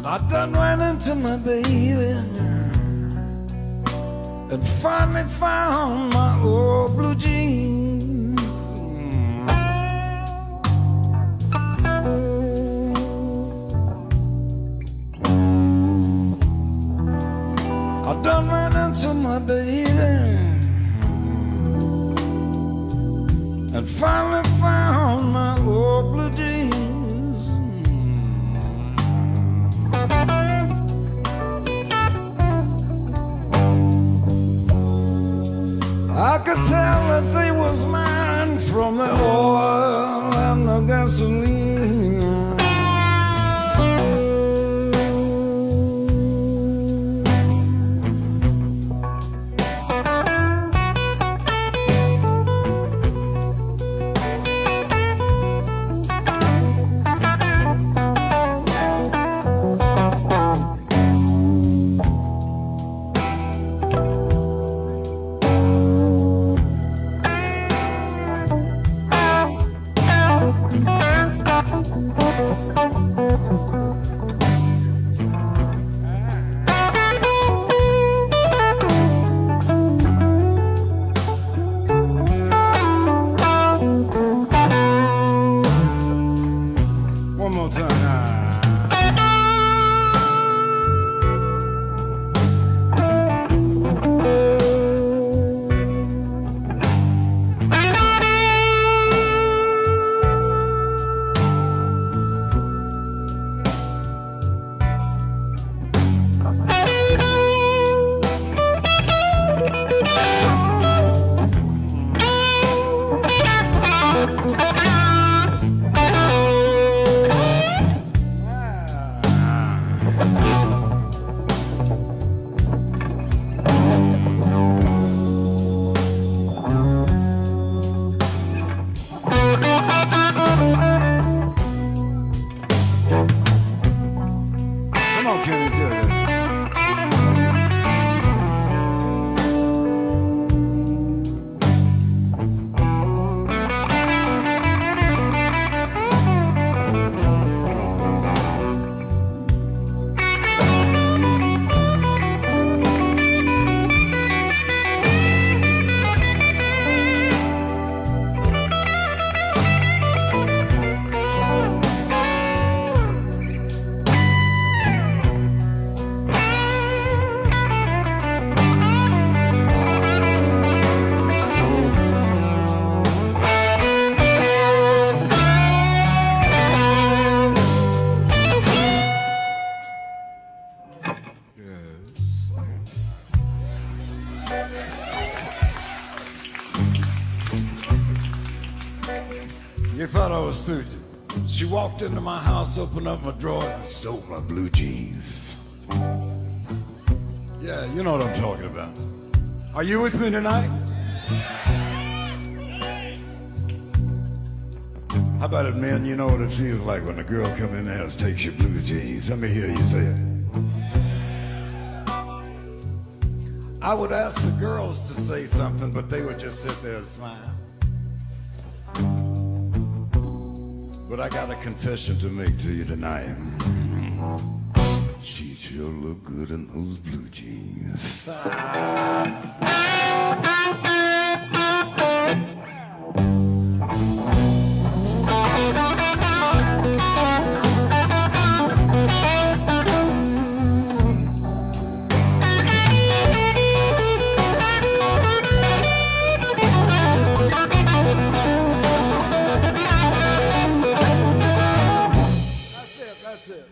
I done ran into my baby and finally found my old blue jeans. I done ran into my baby and finally found my old blue jeans. I could tell that they was mine from the oil and the gasoline. One more time. Come on, Kenny, do it. You thought I was through. She walked into my house, opened up my drawers, and stole my blue jeans. Yeah, you know what I'm talking about. Are you with me tonight? How about it, men? You know what it feels like when a girl come in the house, takes your blue jeans. Let me hear you say it. I would ask the girls to say something, but they would just sit there and smile. But I got a confession to make to you tonight. She sure look good in those blue jeans. That's it.